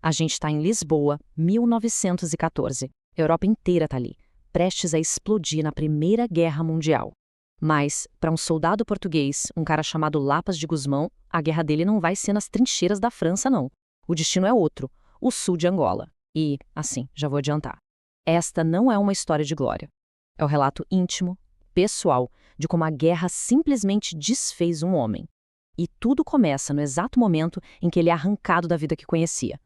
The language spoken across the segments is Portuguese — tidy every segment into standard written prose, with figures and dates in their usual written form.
A gente está em Lisboa, 1914. A Europa inteira está ali, prestes a explodir na Primeira Guerra Mundial. Mas, para um soldado português, um cara chamado Lapas de Gusmão, a guerra dele não vai ser nas trincheiras da França, não. O destino é outro, o sul de Angola. E, assim, já vou adiantar. Esta não é uma história de glória. É o relato íntimo, pessoal, de como a guerra simplesmente desfez um homem. E tudo começa no exato momento em que ele é arrancado da vida que conhecia.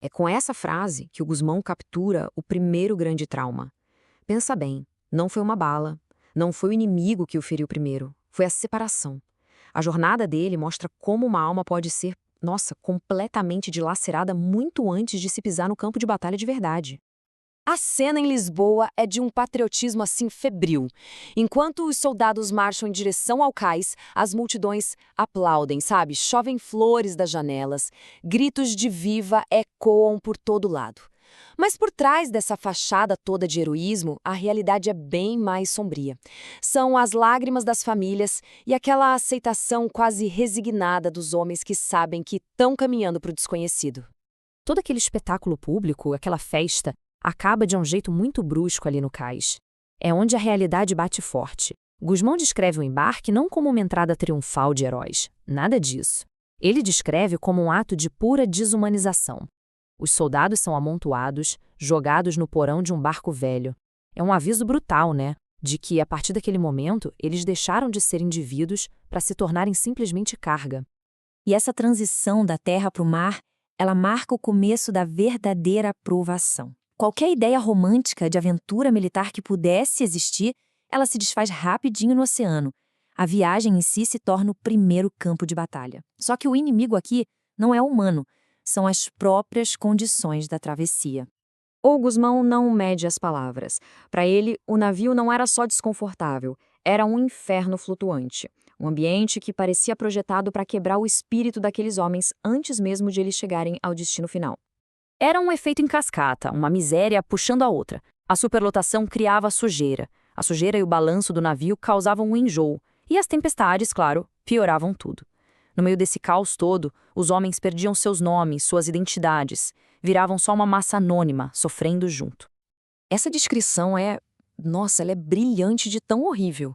É com essa frase que o Gusmão captura o primeiro grande trauma. Pensa bem, não foi uma bala, não foi o inimigo que o feriu primeiro, foi a separação. A jornada dele mostra como uma alma pode ser, completamente dilacerada muito antes de se pisar no campo de batalha de verdade. A cena em Lisboa é de um patriotismo assim febril. Enquanto os soldados marcham em direção ao cais, as multidões aplaudem, sabe? Chovem flores das janelas, gritos de viva ecoam por todo lado. Mas por trás dessa fachada toda de heroísmo, a realidade é bem mais sombria. São as lágrimas das famílias e aquela aceitação quase resignada dos homens que sabem que estão caminhando para o desconhecido. Todo aquele espetáculo público, aquela festa, acaba de um jeito muito brusco ali no cais. É onde a realidade bate forte. Gusmão descreve o embarque não como uma entrada triunfal de heróis. Nada disso. Ele descreve como um ato de pura desumanização. Os soldados são amontoados, jogados no porão de um barco velho. É um aviso brutal, né? De que, a partir daquele momento, eles deixaram de ser indivíduos para se tornarem simplesmente carga. E essa transição da terra para o mar, ela marca o começo da verdadeira provação. Qualquer ideia romântica de aventura militar que pudesse existir, ela se desfaz rapidinho no oceano. A viagem em si se torna o primeiro campo de batalha. Só que o inimigo aqui não é humano, são as próprias condições da travessia. O Gusmão não mede as palavras. Para ele, o navio não era só desconfortável, era um inferno flutuante. Um ambiente que parecia projetado para quebrar o espírito daqueles homens antes mesmo de eles chegarem ao destino final. Era um efeito em cascata, uma miséria puxando a outra. A superlotação criava sujeira. A sujeira e o balanço do navio causavam um enjoo. E as tempestades, claro, pioravam tudo. No meio desse caos todo, os homens perdiam seus nomes, suas identidades. Viravam só uma massa anônima, sofrendo junto. Essa descrição ela é brilhante de tão horrível.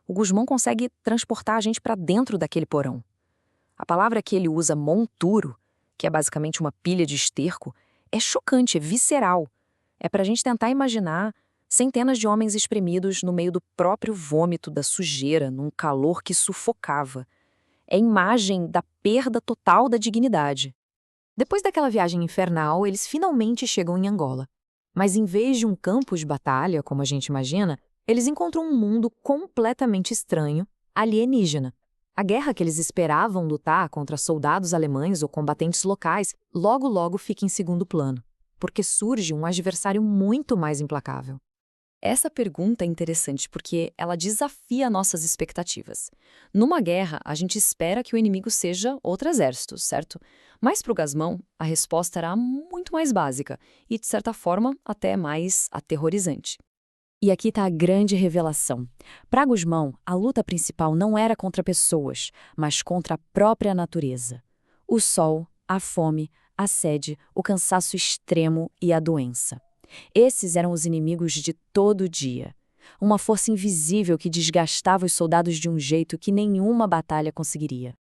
O Gusmão consegue transportar a gente para dentro daquele porão. A palavra que ele usa, monturo, que é basicamente uma pilha de esterco, é chocante, é visceral. É para a gente tentar imaginar centenas de homens espremidos no meio do próprio vômito da sujeira, num calor que sufocava. É a imagem da perda total da dignidade. Depois daquela viagem infernal, eles finalmente chegam em Angola. Mas em vez de um campo de batalha, como a gente imagina, eles encontram um mundo completamente estranho, alienígena. A guerra que eles esperavam lutar contra soldados alemães ou combatentes locais logo fica em segundo plano, porque surge um adversário muito mais implacável. Essa pergunta é interessante porque ela desafia nossas expectativas. Numa guerra, a gente espera que o inimigo seja outro exército, certo? Mas para o Gusmão, a resposta era muito mais básica e, de certa forma, até mais aterrorizante. E aqui está a grande revelação. Para Gusmão, a luta principal não era contra pessoas, mas contra a própria natureza. O sol, a fome, a sede, o cansaço extremo e a doença. Esses eram os inimigos de todo dia. Uma força invisível que desgastava os soldados de um jeito que nenhuma batalha conseguiria.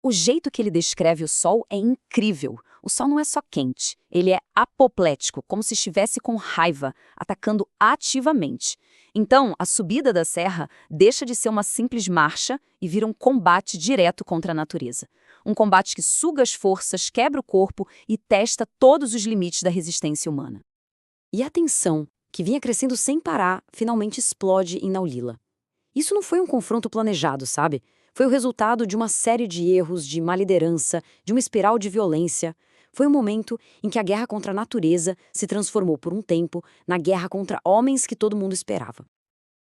O jeito que ele descreve o sol é incrível. O sol não é só quente, ele é apoplético, como se estivesse com raiva, atacando ativamente. Então, a subida da serra deixa de ser uma simples marcha e vira um combate direto contra a natureza. Um combate que suga as forças, quebra o corpo e testa todos os limites da resistência humana. E a tensão, que vinha crescendo sem parar, finalmente explode em Naulila. Isso não foi um confronto planejado, sabe? Foi o resultado de uma série de erros, de má liderança, de uma espiral de violência. Foi um momento em que a guerra contra a natureza se transformou por um tempo na guerra contra homens que todo mundo esperava.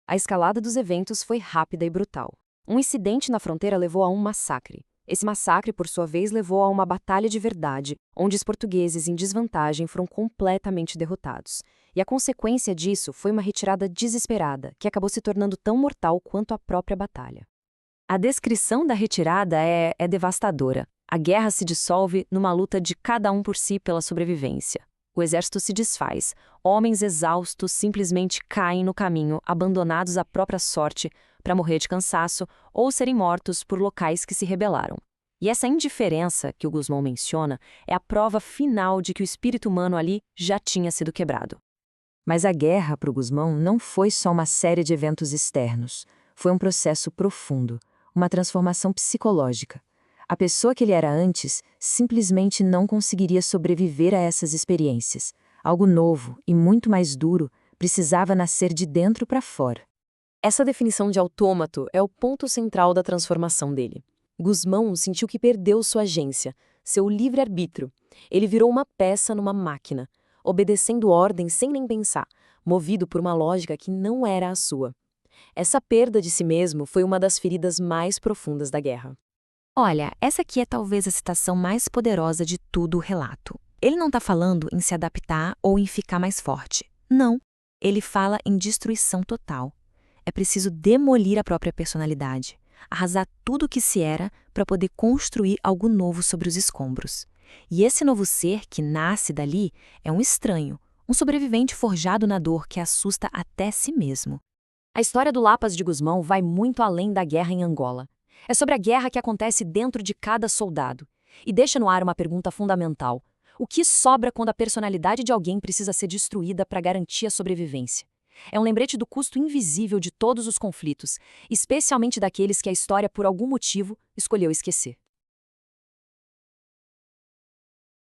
A escalada dos eventos foi rápida e brutal. Um incidente na fronteira levou a um massacre. Esse massacre, por sua vez, levou a uma batalha de verdade, onde os portugueses em desvantagem foram completamente derrotados. E a consequência disso foi uma retirada desesperada, que acabou se tornando tão mortal quanto a própria batalha. A descrição da retirada é devastadora. A guerra se dissolve numa luta de cada um por si pela sobrevivência. O exército se desfaz, homens exaustos simplesmente caem no caminho, abandonados à própria sorte, para morrer de cansaço ou serem mortos por locais que se rebelaram. E essa indiferença que o Guzmão menciona é a prova final de que o espírito humano ali já tinha sido quebrado. Mas a guerra, para o Guzmão, não foi só uma série de eventos externos. Foi um processo profundo, uma transformação psicológica. A pessoa que ele era antes simplesmente não conseguiria sobreviver a essas experiências. Algo novo e muito mais duro precisava nascer de dentro para fora. Essa definição de autômato é o ponto central da transformação dele. Guzmão sentiu que perdeu sua agência, seu livre-arbítrio. Ele virou uma peça numa máquina, obedecendo ordens sem nem pensar, movido por uma lógica que não era a sua. Essa perda de si mesmo foi uma das feridas mais profundas da guerra. Olha, essa aqui é talvez a citação mais poderosa de todo o relato. Ele não está falando em se adaptar ou em ficar mais forte. Não. Ele fala em destruição total. É preciso demolir a própria personalidade, arrasar tudo o que se era para poder construir algo novo sobre os escombros. E esse novo ser que nasce dali é um estranho, um sobrevivente forjado na dor que assusta até si mesmo. A história do Lapas de Guzmão vai muito além da guerra em Angola. É sobre a guerra que acontece dentro de cada soldado. E deixa no ar uma pergunta fundamental. O que sobra quando a personalidade de alguém precisa ser destruída para garantir a sobrevivência? É um lembrete do custo invisível de todos os conflitos, especialmente daqueles que a história, por algum motivo, escolheu esquecer.